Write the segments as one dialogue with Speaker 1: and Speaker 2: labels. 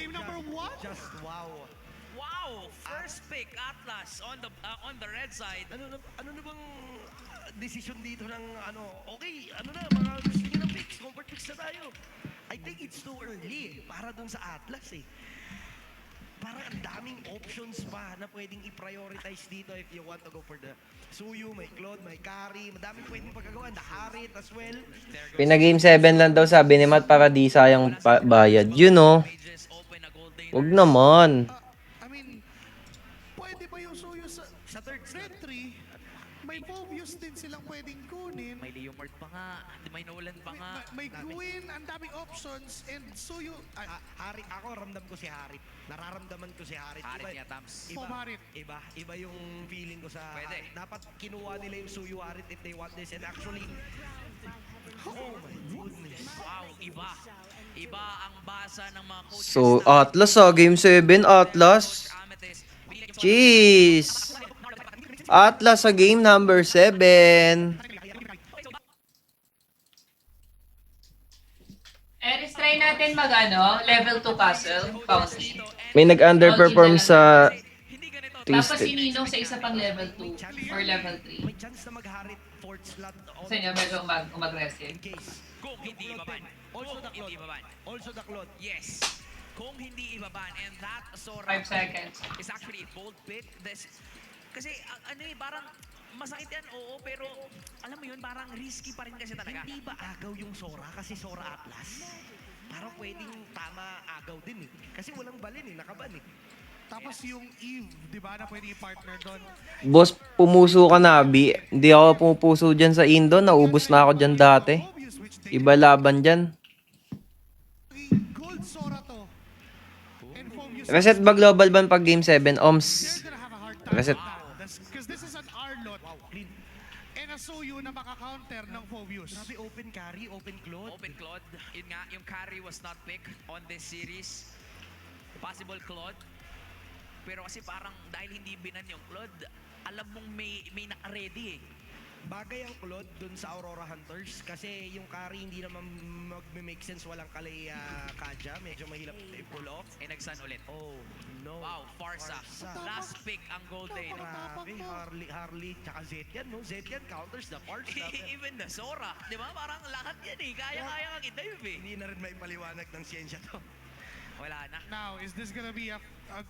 Speaker 1: game number 1.
Speaker 2: Just wow.
Speaker 3: Wow! First pick, Atlas on the red side.
Speaker 2: Ano na bang decision dito ng okay, mga gusto nyo ng picks, comfort picks na tayo. I think it's too early para dun sa Atlas eh. Parang ang daming options pa na pwedeng i-prioritize dito if you want to go for the Suyu, may Claude, may Kari, madaming pwedeng pagkagawa, the Harit as well.
Speaker 4: Pinag-game 7 lang daw sabi ni Matt para di sayang bayad. You know.
Speaker 3: Mages open a gold day.
Speaker 4: Wag naman.
Speaker 1: I mean, pwede ba yung Suyo sa
Speaker 2: third
Speaker 1: red 3? May Phobius din silang pwedeng kunin.
Speaker 3: May Leomord pa nga, may Nolan pa nga.
Speaker 1: May Gwyn, ang daming options. And Suyo,
Speaker 2: Harit, ako ramdam ko si Harit. Nararamdaman ko si Harit.
Speaker 3: Harit niya, Tams.
Speaker 1: Pop Harit.
Speaker 2: Iba yung feeling ko sa
Speaker 3: Pwede.
Speaker 2: Harit. Dapat kinuha nila yung Suyu Harit if they want this. And actually, oh my goodness.
Speaker 3: Wow, iba. Iba ang basa ng mga coaches.
Speaker 4: So, Atlas game 7, Atlas.
Speaker 3: Amethyst.
Speaker 4: Jeez. Atlas sa game number 7.
Speaker 5: Eris, try natin level 2 castle, bounty.
Speaker 4: May nag-underperform sa
Speaker 3: Hindi ganito.
Speaker 5: Tapos
Speaker 4: Twisted.
Speaker 5: si Ninong sa isa pang level 2 or level 3.
Speaker 2: May chance na mag-Harit fourth slot on
Speaker 5: Sa inyo, medyo umag-aggressive.
Speaker 2: in case.
Speaker 3: Kung hindi ibaban.
Speaker 2: Also the
Speaker 3: Kung
Speaker 2: Claude.
Speaker 3: hindi ibaban.
Speaker 2: Also the Claude.
Speaker 3: Yes. Kung hindi ibaban. And that Sora
Speaker 5: 5 seconds.
Speaker 3: is actually a bold pick. Kasi parang masakit yan, oo, pero alam mo yun, parang risky pa rin kasi talaga.
Speaker 2: Hindi ba agaw yung Sora? Kasi Sora Atlas. Parang pwedeng tama agaw din eh. Kasi walang balin eh, nakaban eh.
Speaker 1: Tapos yung Eve, di ba, na pwede i-partner doon.
Speaker 4: Boss, pumuso ka na, Bi. Hindi ako pumupuso dyan sa Indo. Naubos na ako dyan dati.
Speaker 1: Phobius, which they
Speaker 4: Iba laban dyan.
Speaker 1: gold Sora to. And Phobius,
Speaker 4: Reset ba global ban pag game 7? OMS.
Speaker 1: they're gonna have a hard time
Speaker 4: Reset.
Speaker 1: with that. Because this is an Arlot. And a Suyu na maka-counter ng Phobius.
Speaker 2: Grabe, open carry, open Claude.
Speaker 3: Open Claude. Yun nga, yung carry was not picked on this series. Possible Claude. Pero kasi parang dahil hindi binan yung Claude, alam mong may naka-ready eh.
Speaker 2: Bagay ang Claude dun sa Aurora Hunters kasi yung carry hindi naman mag-make sense walang kalay Kaja. Medyo mahirap i-pull off.
Speaker 3: Eh, nagsan ulit.
Speaker 2: Oh, no.
Speaker 3: Wow, Farsa. Last pick ang Golden.
Speaker 2: Grabe, Harley, tsaka Zetian, no? Zetian counters the Farsa.
Speaker 3: Even the Sora. Di ba? Parang lahat yan eh. Kaya-kaya kang i-dive eh.
Speaker 2: Hindi na rin may paliwanag ng siyensya to.
Speaker 3: Wala na.
Speaker 1: Now, is this gonna be a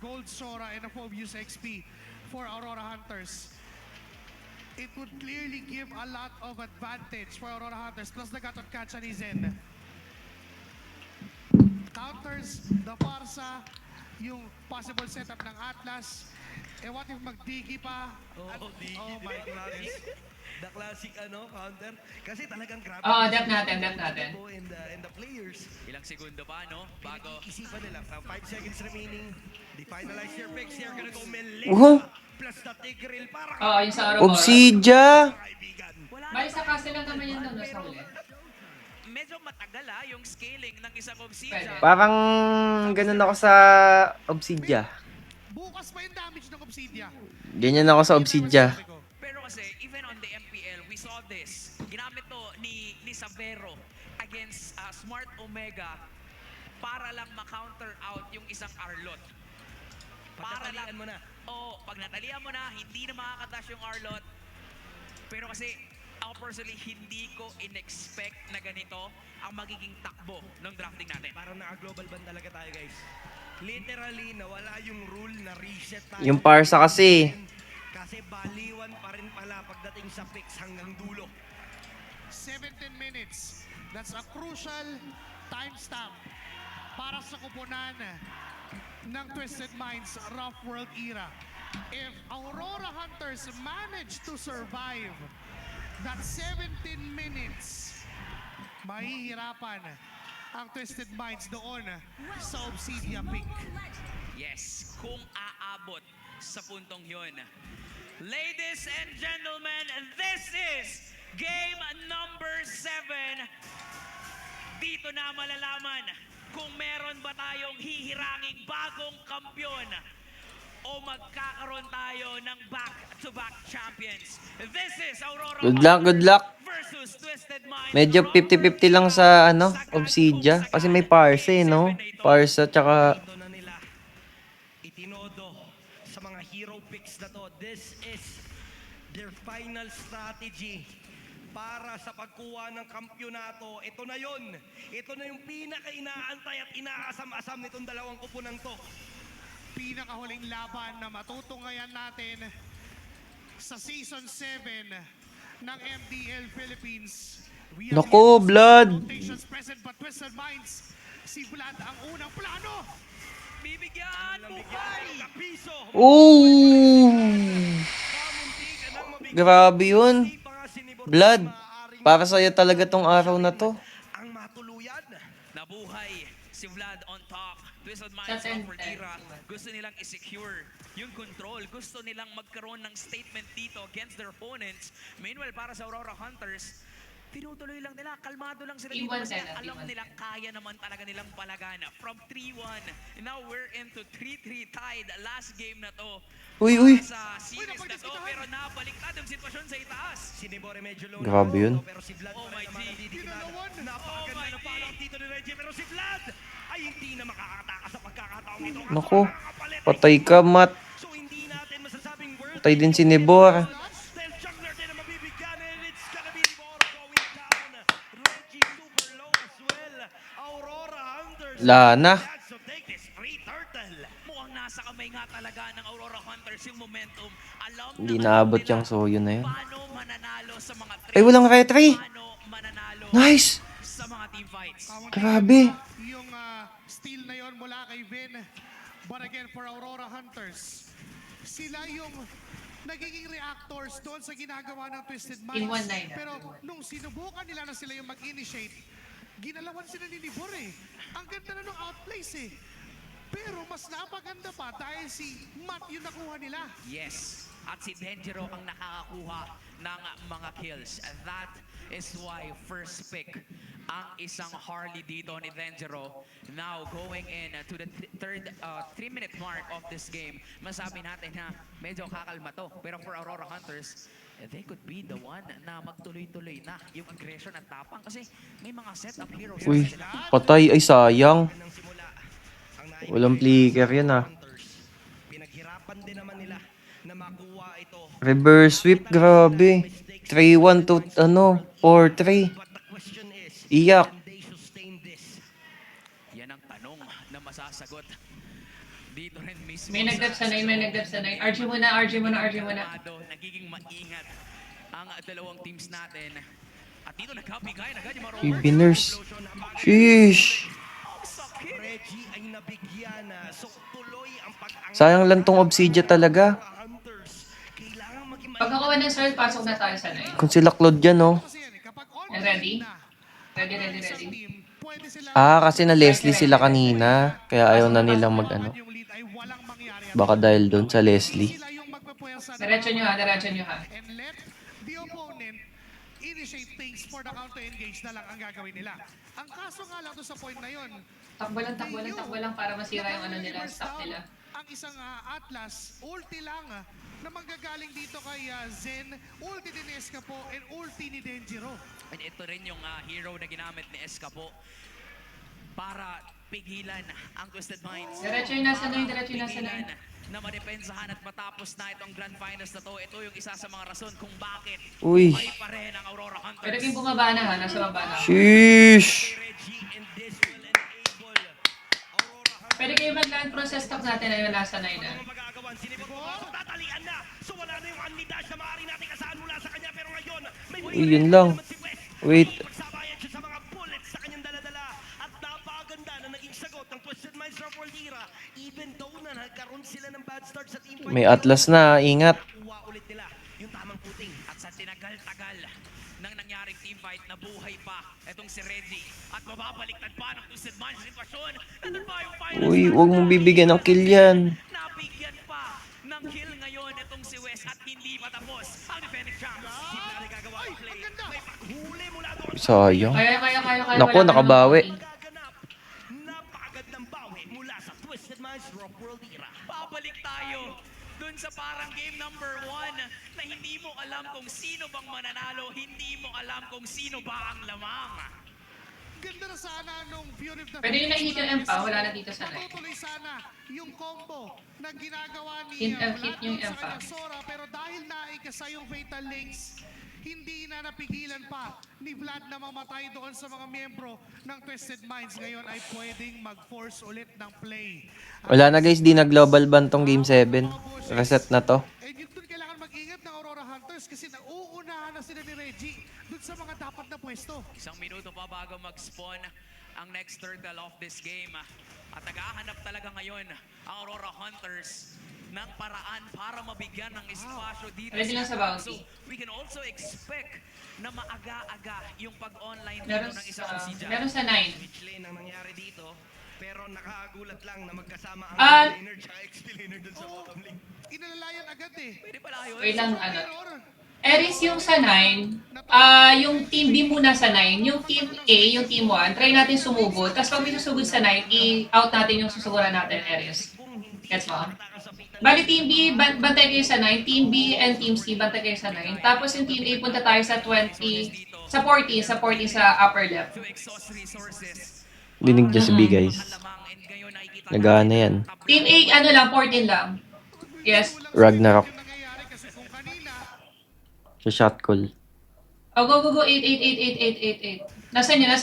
Speaker 1: gold Sora and a Phobius XP for Aurora Hunters? It would clearly give a lot of advantage for Aurora Hunters. Plus the Gatot Kacha ni Zen. Counters the Farsa, yung possible setup ng Atlas. Eh what if magdigi pa?
Speaker 2: Oh,
Speaker 1: Oh my goodness.
Speaker 2: The classic counter. Kasi talagang grabe.
Speaker 5: Depth natin.
Speaker 2: And the players.
Speaker 3: Ilang segundo pa, no? Bago.
Speaker 2: Isipan nila, 5 seconds remaining. They finalize their picks. They're gonna go melee.
Speaker 4: Woohoo!
Speaker 2: Plus the Tigreal para
Speaker 5: Yung sa Aurora.
Speaker 4: Obsidia!
Speaker 2: kaibigan.
Speaker 3: Wala
Speaker 5: Bali sa castle lang naman yun doon sa huli.
Speaker 3: Medyo matagal yung scaling ng isang
Speaker 5: Pwede.
Speaker 3: obsidian.
Speaker 4: Parang ganun ako sa Obsidia.
Speaker 1: Bukas pa yung damage ng Obsidia.
Speaker 4: Ganyan ako sa Obsidia.
Speaker 3: Pero kasi, even on the MPL, we saw this. Ginamit to ni Sabero against Smart Omega para lang ma-counter out yung isang Arlot.
Speaker 2: Pagkatalian mo na.
Speaker 3: Oo, pag natalian mo na, hindi na makakatash yung Arlot. Pero kasi, ako personally, hindi ko in-expect na ganito ang magiging takbo ng drafting natin.
Speaker 2: Parang naka-global ban talaga tayo, guys. Literally, nawala yung rule na reset tayo.
Speaker 4: Yung Parsa kasi.
Speaker 2: Kasi baliwan pa rin pala pagdating sa picks hanggang dulo.
Speaker 1: 17 minutes. That's a crucial timestamp para sa kupunan ng Twisted Minds Rough World era. If Aurora Hunters manage to survive that 17 minutes, mahihirapan ang Twisted Minds doon sa Obsidia pick.
Speaker 3: Yes, kung aabot sa puntong yun. Ladies and gentlemen, this is game number 7. Dito na malalaman kung meron ba tayong hihiranging bagong kampyon o magkakaroon tayo ng back-to-back champions. This is Aurora
Speaker 4: Good luck.
Speaker 3: versus Twisted Minds.
Speaker 4: Medyo 50-50 lang sa Obsidia. Kasi may Parsa no? Parsa tsaka
Speaker 2: this is their final strategy para sa pagkuha ng kampyonato. Ito na yon. Ito na yung pinaka-inaantay at inaasam-asam nitong dalawang kupunang to.
Speaker 1: Pinakahuling laban na matutungayan natin sa Season 7 ng MDL Philippines. We have
Speaker 4: Nako,
Speaker 1: here
Speaker 4: Vlad.
Speaker 1: rotations present but Twisted Minds. Si Vlad ang unang plano.
Speaker 3: Bibigyan! Buhay!
Speaker 2: Kapiso!
Speaker 4: Oh!
Speaker 2: Kamuntik ng mabigyan.
Speaker 4: Grabe yun.
Speaker 2: Hindi pa nga sinibor
Speaker 4: Vlad,
Speaker 2: na maaaring
Speaker 4: para sa'yo talaga tong araw na to.
Speaker 2: ang matuluyan.
Speaker 3: Nabuhay si Vlad on top. Twisted
Speaker 5: Sa
Speaker 3: Minds
Speaker 5: center.
Speaker 3: of Fordira. Gusto nilang i-secure yung control. Gusto nilang magkaroon ng statement dito against their opponents. Meanwhile, para sa Aurora Hunters, tinutuloy lang nila. Kalmado lang sila
Speaker 5: Team
Speaker 3: dito kasi
Speaker 5: 110,
Speaker 3: alam
Speaker 5: team 110.
Speaker 3: nila kaya naman talaga nilang palagana. From 3-1, now we're into 3-3 tied. Last game na to.
Speaker 4: Uy, uy.
Speaker 3: Sa series na to, pero nabaliktad yung sitwasyon sa itaas.
Speaker 2: Sinibore medyo low.
Speaker 4: Grabe yun.
Speaker 2: Pero si Vlad
Speaker 3: Oh
Speaker 2: pa
Speaker 3: my
Speaker 2: rin naman
Speaker 3: G.
Speaker 2: ang didikitan.
Speaker 1: Pinalawan.
Speaker 2: Napakaganda
Speaker 3: Oh my
Speaker 2: ng
Speaker 3: G.
Speaker 2: palak dito ni Reggie. Pero si Vlad ay hindi na makakatakas sa pagkakataong ito.
Speaker 4: Nako,
Speaker 2: Nakakapalit.
Speaker 4: patay ka, Matt.
Speaker 2: So hindi natin masasabing worth
Speaker 4: Patay din
Speaker 2: it
Speaker 4: si
Speaker 2: yung
Speaker 4: Nebor.
Speaker 2: Dahil juggler din ang mabibigyan and it's gonna be Nebor going down. Reggie super low as well. Aurora Hunters.
Speaker 4: Lana.
Speaker 2: So take this free turtle.
Speaker 3: Mukhang nasa kamay nga talaga ng Aurora Hunters yung momentum. Alam
Speaker 4: Hindi
Speaker 3: na
Speaker 4: naabot
Speaker 3: nila
Speaker 4: yung Soyo na yun.
Speaker 3: paano mananalo sa mga
Speaker 4: Ay, walang retry.
Speaker 3: Paano mananalo
Speaker 4: Nice.
Speaker 3: sa mga team fights.
Speaker 4: Grabe.
Speaker 1: Yung steal na yon mula kay Vin. But again, for Aurora Hunters, sila yung nagiging reactors doon sa ginagawa ng Twisted
Speaker 5: In
Speaker 1: Minds.
Speaker 5: 1-9.
Speaker 1: Pero nung sinubukan nila na sila yung mag-initiate, ginalawan sila ni Nibor eh. Ang ganda na nung outplays eh. Pero mas napaganda pa dahil si Matt yung nakuha nila.
Speaker 3: Yes. At si Denjiro ang nakakakuha ng mga kills. And that is why first pick ang isang Harley dito ni Denjiro. Now going in to the third 3-minute mark of this game. Masabi natin na medyo kakalma to. Pero for Aurora Hunters, they could be the one na magtuloy-tuloy na yung aggression at tapang. Kasi may mga setup heroes
Speaker 4: Uy,
Speaker 3: na sila.
Speaker 4: patay. Ay, sayang.
Speaker 2: Nang simula, ang
Speaker 4: Walang flicker yan, ah.
Speaker 2: Hunters. Pinaghirapan din naman nila na makuha ito.
Speaker 4: Reverse sweep, grabe. 3-1 to, 4-3.
Speaker 2: But the question is,
Speaker 4: Iyak.
Speaker 2: can they sustain this?
Speaker 3: Yan ang tanong na masasagot. Dito rin mismo
Speaker 5: May nagdab sa 9, may nagdab sa 9. RG muna, RG muna, RG muna.
Speaker 3: Nagiging maingat ang dalawang teams natin. At dito nagkabigay na agad yung mga
Speaker 4: Baby nurse. Sheesh.
Speaker 3: sakit.
Speaker 2: Reggie ay nabigyan na. So tuloy ang pag-angat.
Speaker 4: Sayang lang tong Obsidia talaga.
Speaker 2: Hunters. Kailangan maging
Speaker 5: Pagkakuha ng sword, pasok na tayo sa 9.
Speaker 4: Kung sila Claude yan, oh.
Speaker 1: Kasi yan eh, kapag all
Speaker 5: And ready?
Speaker 1: na,
Speaker 5: Ready, ready,
Speaker 1: isang
Speaker 5: ready.
Speaker 1: team, pwede sila
Speaker 4: Kasi na Leslie sila kanina. Kaya ayaw na nilang mag-ano.
Speaker 1: yung lead ay walang mangyari.
Speaker 4: Baka dahil doon sa Leslie.
Speaker 1: Sila yung magpapuwersa
Speaker 5: Diretso nyo ha, diretso nyo ha.
Speaker 1: and let the opponent initiate things for the counter-engage na lang ang gagawin nila. Ang kaso nga lang doon sa point na yon,
Speaker 5: Takbo lang, takbo lang, takbo lang para masira yung ano nila, stock nila.
Speaker 1: ang isang Atlas, ulti lang na manggagaling dito kay Zen, ulti din ni Escapo, and ulti ni Denjiro.
Speaker 3: And ito rin yung hero na ginamit ni Escapo para pigilan ang Twisted Minds.
Speaker 5: Diretso yung nasa 9, diretso yung nasa
Speaker 3: Pigilan
Speaker 5: 9.
Speaker 3: na madepensahan at matapos na itong Grand Finals na to. Ito yung isa sa mga rason kung bakit
Speaker 4: Uy.
Speaker 3: buhay pa rin ang Aurora Hunters.
Speaker 5: Pwede kayong bumaba na ha, nasa baba na.
Speaker 4: Sheesh.
Speaker 2: Reggie and this will enable Aurora Hunters.
Speaker 5: Pwede kayong mag-land process stock natin na yung nasa 9 na.
Speaker 2: Ang magagawan, sinibot mo. So tatalian na. So wala na yung Anidash na maaari natin kasaan mula sa kanya. Pero ngayon, may
Speaker 4: Uy, yun lang.
Speaker 2: si West.
Speaker 4: Wait.
Speaker 2: Pagsabayan siya sa mga bullets sa kanyang daladala. At napakaganda na naging sagot ng Twisted Minds of Worldira. Even though na nagkaroon sila ng bad start sa team fight.
Speaker 4: May Atlas na, ingat.
Speaker 2: Nakuha ulit nila yung tamang puting.
Speaker 3: At sa tinagal-tagal ng nangyaring teamfight, nabuhay pa itong si Reggie. At mababaliktad pa ng Twisted Minds sitwasyon. Nandun pa yung final
Speaker 4: Uy,
Speaker 3: start.
Speaker 4: huwag mong bibigyan ng kill yan.
Speaker 3: Nabigyan pa ng kill ngayon itong si West at hindi pa tapos ang defending champs.
Speaker 2: Hindi na gagawa ang play. May paghuli mula doon.
Speaker 4: Sayang.
Speaker 5: Kaya.
Speaker 4: Naku,
Speaker 5: wala ka
Speaker 4: nakabawi.
Speaker 5: namang
Speaker 2: Gaganap. Napakagandang bawi mula sa Twisted Minds of Worldira.
Speaker 3: Babalik tayo dun sa parang game number 1 na hindi mo alam kung sino bang mananalo, hindi mo alam kung sino ba ang lamang.
Speaker 1: ganda na sana nung Fury of the
Speaker 5: Pwede nyo na-hit yung
Speaker 1: Phoenix.
Speaker 5: Empa, wala na dito sa night.
Speaker 1: Matutuloy sana yung combo na ginagawa ni
Speaker 5: Hit
Speaker 1: Vlad
Speaker 5: yung
Speaker 1: sa
Speaker 5: Empa.
Speaker 1: kanyang Sora, pero dahil naikasa yung Fatal Links, hindi na napigilan pa ni Vlad na mamatay doon sa mga miyembro ng Twisted Minds. Ngayon ay pwedeng mag-force ulit ng play.
Speaker 4: Wala na guys, di na global ban tong game 7. Reset na to.
Speaker 1: And yun doon kailangan mag-ingat ng Aurora Hunters kasi nauunahan na sila ni Reggie doon sa mga dapat na pwesto.
Speaker 3: Isang minuto pa bago mag-spawn ang next turtle of this game. At naghahanap talaga ngayon ang Aurora Hunters ng paraan para mabigyan ng espasyo dito.
Speaker 5: Ready lang sa bounty.
Speaker 3: So, we can also expect na maaga-aga yung pag-online dito
Speaker 5: Meron
Speaker 3: ng isang
Speaker 5: sa,
Speaker 3: Obsidian.
Speaker 5: meron sa 9.
Speaker 2: Pitch lane ang nangyari dito. Pero nakagulat lang na magkasama ang
Speaker 5: Ah.
Speaker 2: mid laner tsaka XP laner dun sa bottom lane.
Speaker 1: Inalalayan agad eh.
Speaker 3: Pwede pala yun.
Speaker 5: Wait lang, ano.
Speaker 1: Error.
Speaker 5: Eris yung sa 9, yung team B muna sa 9, yung team A, yung team 1, try natin sumugod. Tapos pag may susugod sa 9, i-out natin yung susuguran natin, Eris. Gets mo? Bali, team B, bantay kayo sa 9. Team B and team C, bantay kayo sa 9. Tapos yung team A, punta tayo sa 20, sa 14 sa upper left.
Speaker 3: To exhaust resources.
Speaker 4: Dinig dyan si B guys.
Speaker 3: Alamang, and ngayon nakikita
Speaker 4: Nagana yan.
Speaker 5: Team A, ano lang, 14 lang. Yes.
Speaker 4: Ragnarok.
Speaker 1: Yung nangyayari kasi kung kanina,
Speaker 4: Sa shot call.
Speaker 5: Oh, go,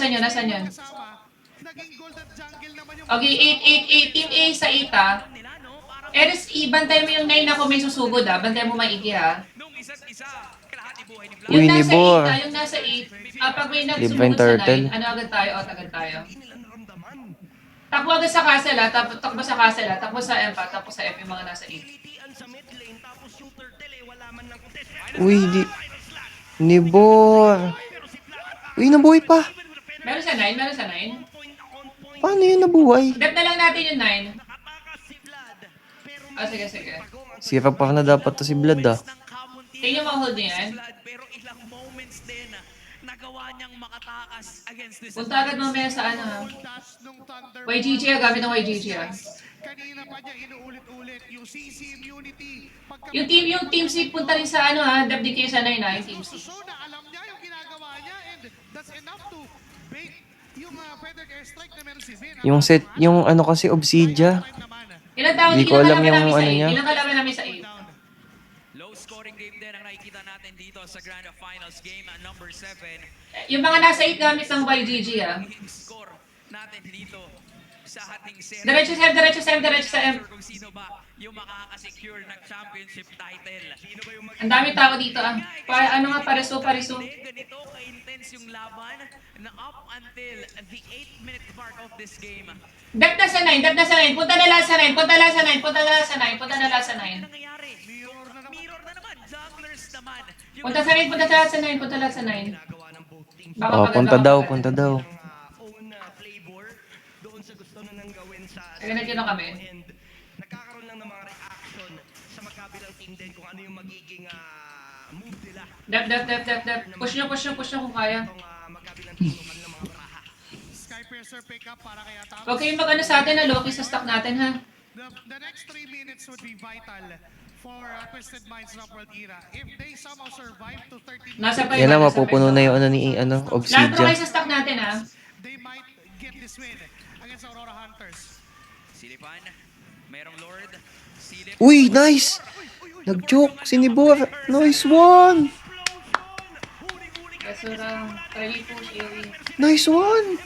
Speaker 5: 8. Nasaan yun?
Speaker 1: kasama, naging golden jungle naman yung
Speaker 5: Okay, 8. Team A sa 8 ah.
Speaker 3: nila, no? Parang
Speaker 5: Eris, bantay mo yung 9 ako may susugod ah. Bantay mo maigi ha.
Speaker 3: nung isa't isa, kalahati buhay ni Vlad.
Speaker 4: Uy,
Speaker 5: Yung nasa
Speaker 4: Nibor.
Speaker 5: 8 ah, yung nasa 8, pag may
Speaker 4: Libre
Speaker 5: nagsumugod
Speaker 4: yung
Speaker 5: sa
Speaker 4: turtle.
Speaker 5: 9, ano agad tayo? Out agad tayo.
Speaker 2: Hindi nila naramdaman.
Speaker 5: Takbo agad sa castle ah, takbo sa castle ah, takbo sa M pa, takbo sa F yung mga nasa 8.
Speaker 2: Kilitian sa mid lane tapos yung turtle eh wala man lang contest.
Speaker 4: Uy, di... Nibor. Uy, nabuhay pa.
Speaker 5: Meron sa 9? Meron sa 9?
Speaker 2: Point on point.
Speaker 4: Paano yun nabuhay?
Speaker 5: Dep na lang natin yung 9.
Speaker 2: Nakatakas si Vlad. Pero
Speaker 5: Ah, sige.
Speaker 4: Sira pa na dapat to si Vlad ah.
Speaker 5: Tingnan mo hold niya yan.
Speaker 3: Pero ilang moments din nagawa niyang makatakas against this.
Speaker 5: Punta agad mamaya sa ano ha.
Speaker 1: dash nung Thunder.
Speaker 5: YGG ah, gamit ng YGG ah.
Speaker 1: Kanina pa niya inuulit-ulit yung CC immunity.
Speaker 5: Yung team C punta rin sa ano ha, Dep di kayo sa 9 ha, yung team C.
Speaker 1: So na alam niya yung ginagawa niya and that's enough to bait yung feather airstrike na meron si Vin.
Speaker 4: Yung set, yung ano kasi Obsidia.
Speaker 5: Ilang tao,
Speaker 4: Hindi ko
Speaker 5: ilang
Speaker 4: alam
Speaker 5: kalaban
Speaker 4: yung
Speaker 5: namin sa
Speaker 4: ano
Speaker 5: 8?
Speaker 4: niya.
Speaker 5: Ilang kalaban namin sa 8?
Speaker 3: Low scoring game din ang nakikita natin dito sa Grand Finals game number 7.
Speaker 5: Yung mga nasa 8 gamit ng YGG ah.
Speaker 3: Yung score natin dito sa ating series.
Speaker 5: Diretso sa M.
Speaker 3: Kung sino ba yung makakasecure ng championship title.
Speaker 5: Ang dami tao dito ah. Ano nga, pariso.
Speaker 3: Ganito ka-intense yung laban na up until the 8-minute mark of this game.
Speaker 5: Dep na sa 9. Punta na lang sa 9. Punta na lang sa 9.
Speaker 3: Nangyayari? Mirror na naman. Junglers naman. Yung
Speaker 5: Punta sa 9. Punta lang sa 9.
Speaker 2: ginagawa ng both teams.
Speaker 5: Baka
Speaker 4: Oh,
Speaker 5: pagod,
Speaker 4: punta
Speaker 5: baka
Speaker 4: daw,
Speaker 5: pagod.
Speaker 4: punta daw.
Speaker 2: Own flavor doon sa gusto na nang gawin sa
Speaker 5: Nagkano kami?
Speaker 2: and nagkakaroon lang ng mga reaction sa magkabilang team din kung ano yung magiging move nila
Speaker 5: Dep. Push nyo kung kaya.
Speaker 2: itong magkabilang team ng kanilang mga baraha.
Speaker 1: Skypiercer pick up para kay Atama.
Speaker 5: Huwag kayong mag-ano sa atin na Loki sa stock natin ha.
Speaker 1: The next 3 minutes would be vital for Twisted Minds Upworld Era. If they somehow survive to 30
Speaker 5: Nasa pa
Speaker 4: Yan na,
Speaker 5: nasa
Speaker 4: mapupuno
Speaker 5: pa.
Speaker 4: na yung ano ni
Speaker 5: Lahat pro kayo
Speaker 4: Obsidia.
Speaker 5: sa stock natin ha.
Speaker 1: they might get this win against Aurora Hunters.
Speaker 3: Silipan, merong Lord. Silip.
Speaker 4: Uy, nice! Nag-joke si Nibor. Nice one!
Speaker 5: Basura, try push, Ewi.
Speaker 4: Nice one!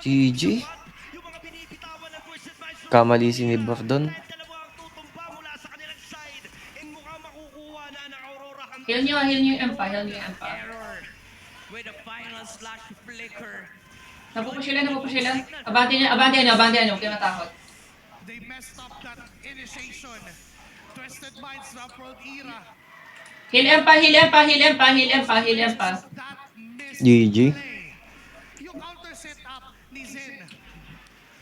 Speaker 4: GG.
Speaker 2: Yung mga binibitawan ng Twisted Minds
Speaker 4: Kamali si Nibor doon.
Speaker 2: dalawang tutumba mula sa kanilang side and mukhang makukuha na ng Aurora Hunters.
Speaker 5: Heal nyo yung Empa.
Speaker 3: Error with a final slash flicker.
Speaker 5: Napupush sila. Abante nyo, huwag kayo matakot.
Speaker 1: They messed up that initiation. Twisted Minds Upworld Era.
Speaker 5: Heal Empa.
Speaker 1: That missed
Speaker 4: GG.
Speaker 1: play. Yung counter setup ni Zen.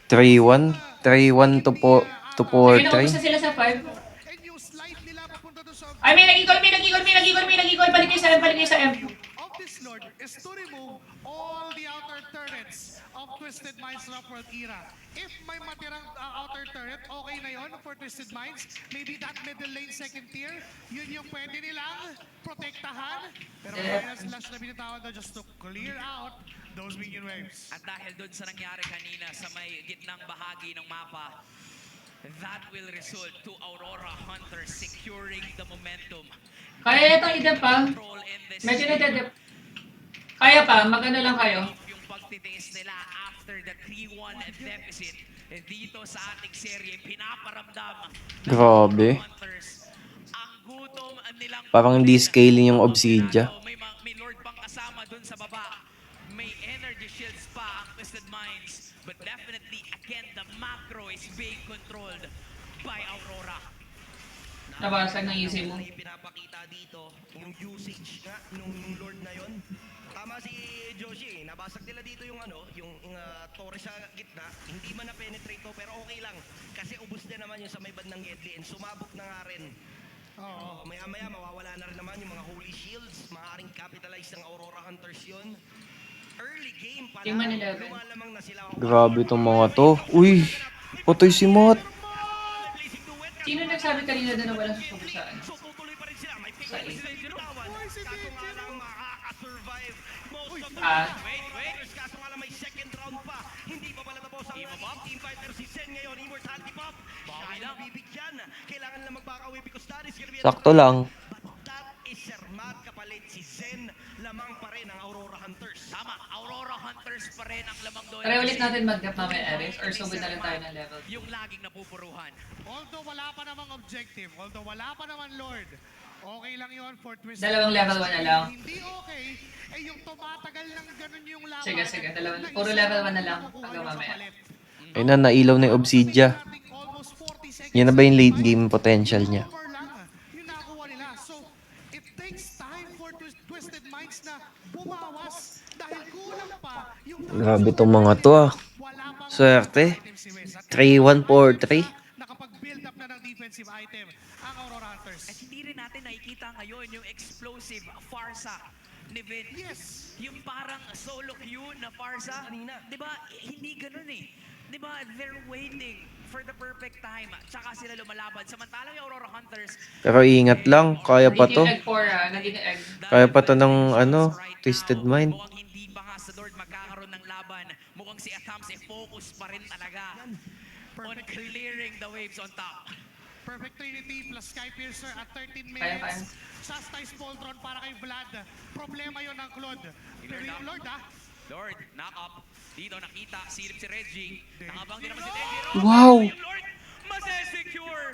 Speaker 4: 3-1. 3-1 to
Speaker 5: Kaya
Speaker 4: 4-3.
Speaker 5: naubos na sila sa 5.
Speaker 1: And yung slide nila papunta doon sa
Speaker 5: Ay, may nag-equal. Balik kayo sa M.
Speaker 1: of this Lord is to remove all the outer turrets of Twisted Minds Rough World era. If may matirang outer turret, okay na yon for Twisted Minds. Maybe that middle lane second tier, yun yung pwede nilang protektahan. Pero final slash na binitawan doon just to clear out those minion waves.
Speaker 3: At dahil doon sa nangyari kanina sa may gitnang bahagi ng mapa, that will result to Aurora Hunters securing the momentum.
Speaker 5: Kaya itong idep pa.
Speaker 3: Control in this
Speaker 5: Medyo nadedep. Kaya pa, magano lang kayo.
Speaker 3: yung pagtitiis nila after the 3-1 deficit dito sa ating serye, pinaparamdam ng
Speaker 4: Grabe.
Speaker 3: Hunters ang gutom nilang
Speaker 4: Parang hindi scaling yung Obsidia.
Speaker 3: may Lord pang kasama dun sa baba. May energy shields pa ang Twisted Minds. But definitely, again, the macro is being controlled by Aurora.
Speaker 5: Nabasag ng easy mo.
Speaker 2: Yung pinapakita dito, yung usage nga nung Lord na yon. Tama si Joshi, nabasag nila dito yung torre sa gitna. Hindi man na-penetrate to, pero okay lang. Kasi ubus din naman yung sa may bandang Gedli and sumabog na nga rin. Oo, maya-maya mawawala na rin naman yung mga Holy Shields. Maaaring capitalize ng Aurora Hunters yon. Early game pa
Speaker 5: Team
Speaker 2: lang,
Speaker 5: 11.
Speaker 2: lumalamang na sila.
Speaker 4: Grabe tong mga to. Uy, patay si Matt.
Speaker 5: Sino nagsabi kanina doon na walang susubusaan?
Speaker 2: So tutuloy pa rin sila. May pick
Speaker 5: Sa
Speaker 2: up si Danger Tawan. Kaso nga lang makaka-survive most of the
Speaker 3: Wait.
Speaker 2: Kaso nga lang may second round pa. Hindi pa pala tapos ang team fighter si Zen ngayon. Immortality Pop. Siya ay nabibigyan. Kailangan lang mag-back away because that is gonna be a
Speaker 4: Sakto lang.
Speaker 2: But that is Sir Matt kapalit si Zen. Lamang pa rin ang Aurora Hunters.
Speaker 3: Tama, Aurora Hunters pa rin ang lamang doon.
Speaker 5: Try ulit natin mag-gap mamaya, Ares, or sugod na lang tayo ng level.
Speaker 3: Yung laging napupuruhan.
Speaker 1: Although wala pa namang objective, although wala pa naman Lord, okay lang yon for Twisted.
Speaker 5: Dalawang level 1 na lang.
Speaker 1: Hindi okay, yung tumatagal ng ganun yung laban.
Speaker 5: Sige, puro level 1 na lang hanggang mamaya.
Speaker 4: Ayun na, nailaw na yung Obsidia. Yan na ba yung late game potential niya?
Speaker 1: Yung nakuha nila. So, it takes time for Twisted Minds na bumawas dahil kulang pa yung
Speaker 4: Grabe tong mga to ah.
Speaker 1: wala pang
Speaker 4: Swerte.
Speaker 1: item si Wes. At
Speaker 4: 3-1-4-3.
Speaker 1: nakapag-build up na ng defensive item ang Aurora Hunters.
Speaker 3: At hindi rin natin nakikita ngayon yung explosive Farsa ni Vin.
Speaker 1: Yes.
Speaker 3: Yung parang solo queue na Farsa.
Speaker 2: Kanina.
Speaker 3: Di ba? Hindi ganun eh. Di ba? They're waiting for the perfect time. Tsaka sila lumalaban. Samantalang yung Aurora Hunters,
Speaker 4: Pero ingat lang, kaya pa to.
Speaker 5: Naging egg 4, naging egg.
Speaker 4: Kaya pa to ng Twisted Mind.
Speaker 3: mukhang hindi pa nga sa Lord magkakaroon ng laban. Mukhang si Athams focus pa rin talaga on clearing the waves on top.
Speaker 1: Perfect Trinity plus Skypiercer at 13
Speaker 5: Kaya.
Speaker 1: minutes. Chastise Poltron para kay Vlad. Problema yon ng Claude. Pero yung Lord
Speaker 3: Lord, knock up. Dito nakita, silip si Reggie. Nakabang din naman si Denjiro.
Speaker 4: Wow!
Speaker 3: Yung Lord, masesecure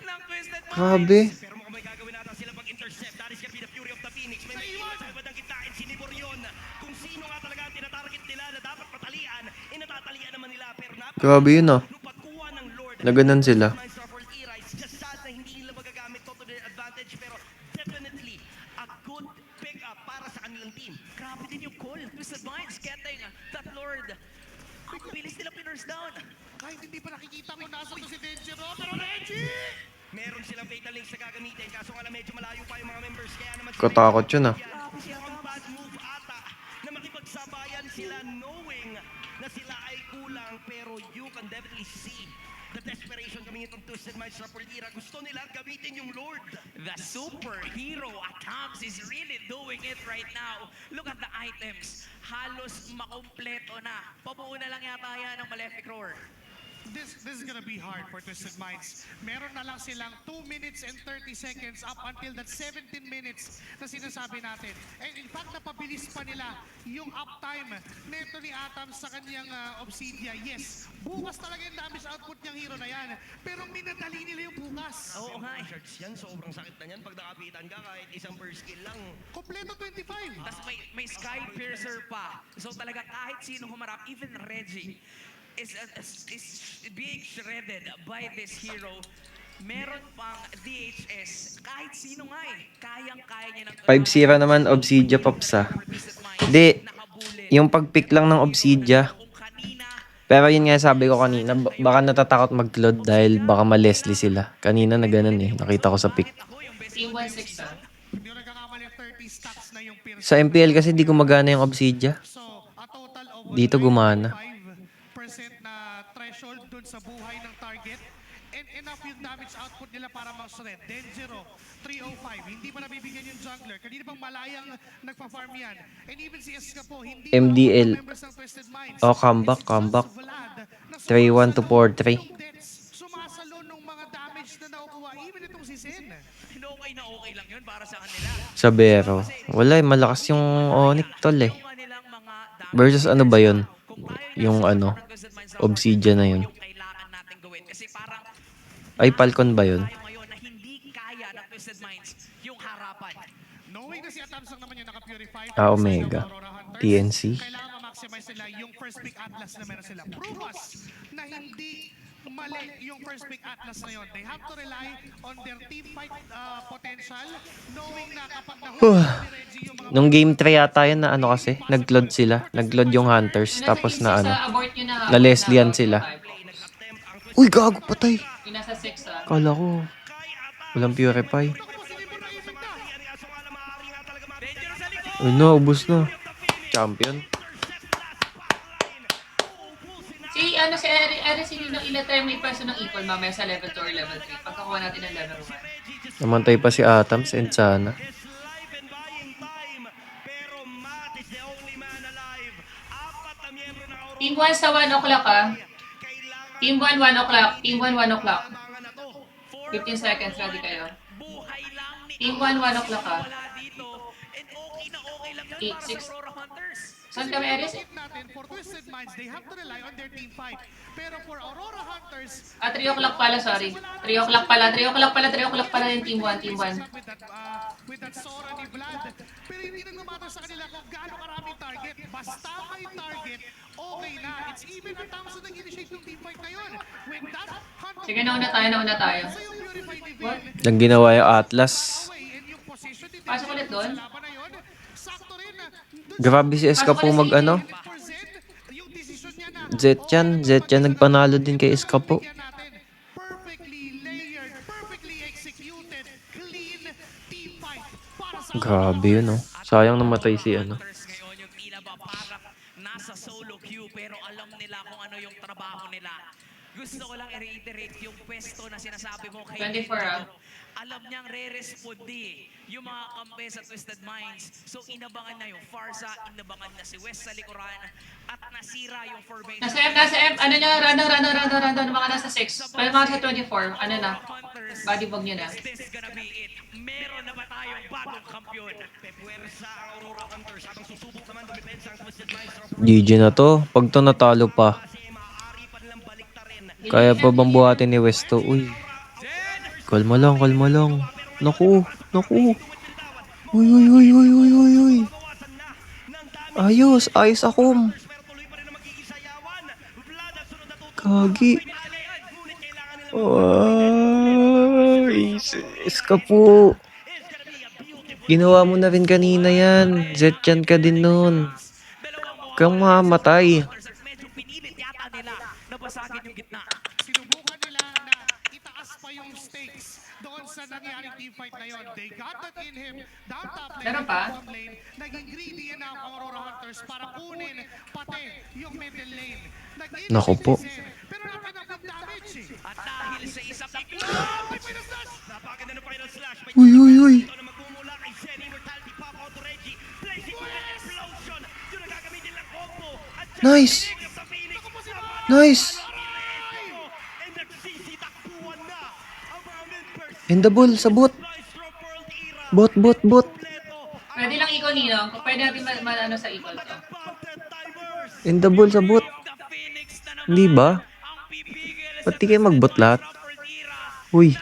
Speaker 3: ng Twisted Minds.
Speaker 4: Grabe.
Speaker 2: Pero mukhang may gagawin natin sila pag-intercept. That is gonna be the Fury of the Phoenix. May naiiwan sa ibang kitain, sinibor yun. Kung sino nga talaga ang tinatarget nila na dapat patalian, natatalian naman nila. Pero
Speaker 4: Grabe yun ah.
Speaker 2: nung pagkuha ng Lord,
Speaker 4: Na ganun sila.
Speaker 2: Minds of World era, it's just sad na hindi nila magagamit to their advantage. Pero definitely, a good pick-up para sa kanilang team.
Speaker 3: Grabe din yung call. Twisted Minds getting that Lord. Ang bilis nila pinurse down.
Speaker 1: kahit hindi pa nakikita kung nasa to si Denjiro. Pero Reggie!
Speaker 2: Meron silang fatal links na gagamitin. Kaso nga lang medyo malayo pa yung mga members. Kaya naman
Speaker 4: Katakot yun ah.
Speaker 2: Mukhang bad move ata na makipagsabayan sila knowing na sila ay kulang. Pero you can definitely see the desperation coming into Twisted Minds sa Era. Gusto nila gamitin yung Lord.
Speaker 3: The superhero Athams is really doing it right now. Look at the items. Halos makompleto na. Pabuuna lang yata yan ng Malefic Roar.
Speaker 1: This is gonna be hard for Twisted Minds. Meron na lang silang 2 minutes and 30 seconds up until that 17 minutes na sinasabi natin. And in fact, napabilis pa nila yung uptime neto ni Atom sa kanyang Obsidia. Yes, bukas talaga yung damage output niyang hero na yan. Pero minadali nila yung bukas.
Speaker 3: Oo nga eh.
Speaker 2: Charge yan, sobrang sakit na yan. Pag nakapitan ka, kahit isang per skill lang.
Speaker 1: Kompleto 25.
Speaker 3: Tapos may Sky Piercer pa. So talaga kahit sino humarap, even Reggie, is being shredded by this hero. Meron pang DHS. Kahit sino nga eh. Kayang-kaya niya ng...
Speaker 4: 5-0 naman Obsidia Pops ah. Hindi, yung pag-pick lang ng Obsidia.
Speaker 3: Kung kanina,
Speaker 4: Pero yun nga sabi ko kanina, baka natatakot mag-cloud dahil baka ma-Leslie sila. Kanina na ganun eh, nakita ko sa pick.
Speaker 3: ako yung best
Speaker 5: Team 1-6 ah.
Speaker 1: Hindi ko nagkakamali 30 stacks na yung Pierce.
Speaker 4: Sa MPL kasi di gumagana yung Obsidia.
Speaker 1: So, a total of
Speaker 4: Dito gumana.
Speaker 1: 5% na threshold dun sa buhay ng target. And enough yung damage output nila para ma-shred. Denzero, 305. Hindi pa nabibigyan yung jungler. Kanina pang malayang nagpa-farm yan. And even si Escapo, hindi
Speaker 4: MDL.
Speaker 1: pa members ng Twisted Minds.
Speaker 4: Oh, comeback,
Speaker 1: It's just
Speaker 4: comeback.
Speaker 1: Vlad na
Speaker 4: 3-1 to 4-3.
Speaker 1: yung deaths, sumasalo nung mga damage na nakukuha. Even itong si Zen.
Speaker 3: Okay na okay lang yun para sa kanila.
Speaker 4: Sa Bero. Wala eh, malakas yung Onyx tol eh.
Speaker 3: Yung kanilang mga
Speaker 4: Versus ano ba yun?
Speaker 3: kung tayo
Speaker 4: Yung ano, Obsidian na yun.
Speaker 3: yung kailangan natin gawin. Kasi parang
Speaker 4: Ay, Falcon ba yun?
Speaker 3: tayo ngayon na hindi kaya ng Twisted Minds yung harapan.
Speaker 1: Knowing na si Atams lang naman yung naka-purify.
Speaker 4: Ah, Omega. TNC.
Speaker 1: Kailangan ma-maximize nila yung first pick Atlas na meron sila. Prove us na hindi mali yung first pick Atlas na yun. They have to rely on their team fight potential, knowing na kapag nahuli ni Reggie yung mga
Speaker 4: Nung game 3 yata yun na ano kasi, nag-load sila. Nag-load yung Hunters.
Speaker 5: Yung nasa
Speaker 4: Tapos
Speaker 5: easy
Speaker 4: na
Speaker 5: sa
Speaker 4: ano.
Speaker 5: abort nyo na.
Speaker 4: Na Leslian sila. Uy, gago, patay.
Speaker 5: Yung nasa 6 ah.
Speaker 4: Kala ko. Walang purify. Uy, no, ubus na. Champion.
Speaker 5: Si ano si Eris hindi nang ilatry may person ng equal mamaya sa level 2 or level 3. Pagkakuha natin ng level 1.
Speaker 4: Namantay pa si Atams and sana.
Speaker 5: Team 1 sa 1 o'clock ah. Team 1 1 o'clock. Team 1 1 o'clock. 15 seconds ready kayo.
Speaker 3: Buhay lang ni
Speaker 5: Team 1 1 o'clock ah.
Speaker 3: wala dito. And okay na okay lang yun
Speaker 5: Eight,
Speaker 3: para
Speaker 5: six.
Speaker 3: sa Aurora Hunters.
Speaker 5: Saan kami Eris?
Speaker 1: natin for Twisted Minds, they have to rely on their team fight. Pero for Aurora Hunters,
Speaker 5: Ah, 3 o'clock pala, sorry. 3 o'clock pala, 3 o'clock pala, 3 o'clock pala yung team 1, team 1.
Speaker 1: with that Sora ni Vlad. Pero hindi nang namatter sa kanila kung gaano karaming target. Basta may target, okay na. It's even a thousand nag-initiate yung team fight na yun. With that, Hunter
Speaker 5: Sige, nauna tayo.
Speaker 1: sa yung Purify ni
Speaker 5: What?
Speaker 1: Vin,
Speaker 4: Nang ginawa yung Atlas.
Speaker 1: away, and yung position ni
Speaker 5: Pasok ulit doon?
Speaker 1: sa laban na yun, sakto rin.
Speaker 4: Grabe si Escapo mag ano.
Speaker 1: For Zed, yung decision niya na,
Speaker 4: Zetyan nagpanalo din kay Escapo.
Speaker 1: bigyan natin, perfectly layered, perfectly executed, clean team fight para sa
Speaker 4: Grabe yun oh. Sayang namatay si ano.
Speaker 3: Hunters ngayon yung tila ba parang nasa solo queue pero alam nila kung ano yung trabaho nila. Gusto ko lang i-reiterate yung pwesto na sinasabi mo kay
Speaker 5: 24 ah.
Speaker 3: alam niyang re-respondi yung mga kampe sa Twisted Minds. So inabangan na yung Farsa, inabangan na si West sa likuran, at nasira yung formation.
Speaker 5: Nasa M, ano nyo, random, mga nasa 6. Pwede mga sa 24, ano na,
Speaker 3: Hunters,
Speaker 5: body bag nyo na.
Speaker 3: is this gonna be it? Meron na ba tayong bagong kampiyon?
Speaker 2: Pepwersa ang Aurora Hunters habang susubok naman dumipensa ang Twisted Minds.
Speaker 4: GG na to. Pag to natalo pa.
Speaker 2: Kasi maaari pa nilang baliktarin.
Speaker 4: Kaya pa bang buhatin ni Westo? Uy. Kalma lang. Naku. Uy. Ayos akom. Kagi. Ay, Escapo. Ginawa mo na rin kanina yan. Zetyan ka din nun. Kang mamatay.
Speaker 3: Medyo pinilit yata nila na basagin yung gitna.
Speaker 1: sinubukan nila na itaas pa yung stakes doon sa nangyaring team fight na yon. They got that in him. Down top lane,
Speaker 5: Meron pa?
Speaker 1: bottom lane, naging greedy na ang Aurora Hunters para kunin pati yung middle lane. Nag-initiate
Speaker 4: Naku po.
Speaker 1: si Zen, pero natanap ng damage eh.
Speaker 3: At dahil sa isang
Speaker 1: May final slash!
Speaker 2: Napakaganda ng final slash. May
Speaker 4: Uy.
Speaker 2: ito na magmumula kay Zen. Immortality pop out to Reggie. Placing for an explosion. Yun ang gagamitin ng combo. At siya
Speaker 4: Nice.
Speaker 2: ang sa Phoenix.
Speaker 4: Nice.
Speaker 2: And nagsisitakbuhan na ang mga members.
Speaker 4: Endable sa bot.
Speaker 2: Nice drop world era.
Speaker 4: Bot.
Speaker 2: Kompleto.
Speaker 5: Pwede lang equal nino, pwede natin ano sa equal to.
Speaker 2: Mountain timers.
Speaker 4: Endable sa bot.
Speaker 3: the Phoenix na naman
Speaker 4: Hindi ba?
Speaker 3: ang pipigil
Speaker 4: Ba't di kayo magbot lahat? Uy.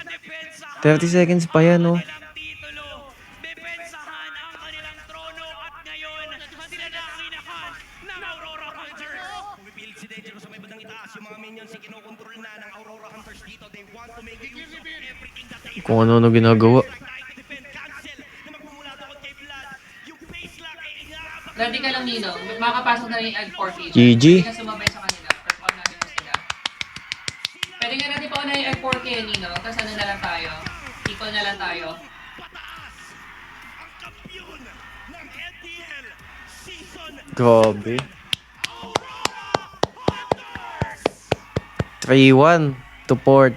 Speaker 4: 30 seconds pa yan oh.
Speaker 3: Ilang titulo, depensahan ang kanilang trono at ngayon sila na ang inakan ng Aurora Hunters.
Speaker 2: Pumipilit si Dangerous sa may bandang itaas. Yung mga minions ay kinokontrol na ng Aurora Hunters dito. They want to make use of everything that they have.
Speaker 4: Kung ano ginagawa.
Speaker 2: Trying to defend cancel na magmumula doon kay Vlad. Yung base lock ay inaabang.
Speaker 5: Ready ka lang nino, makakapasok na rin yung Ag 4
Speaker 4: GG.
Speaker 5: Hindi ka sumabay sa kanila, perform natin na sila. Pwede nga natin pauna yung Ag 4K nino, tapos ano na lang tayo, equal na lang tayo.
Speaker 2: Pataas ang kampiyon ng LDL season.
Speaker 4: Grabe.
Speaker 2: Aurora
Speaker 4: 3-1 to 4-3.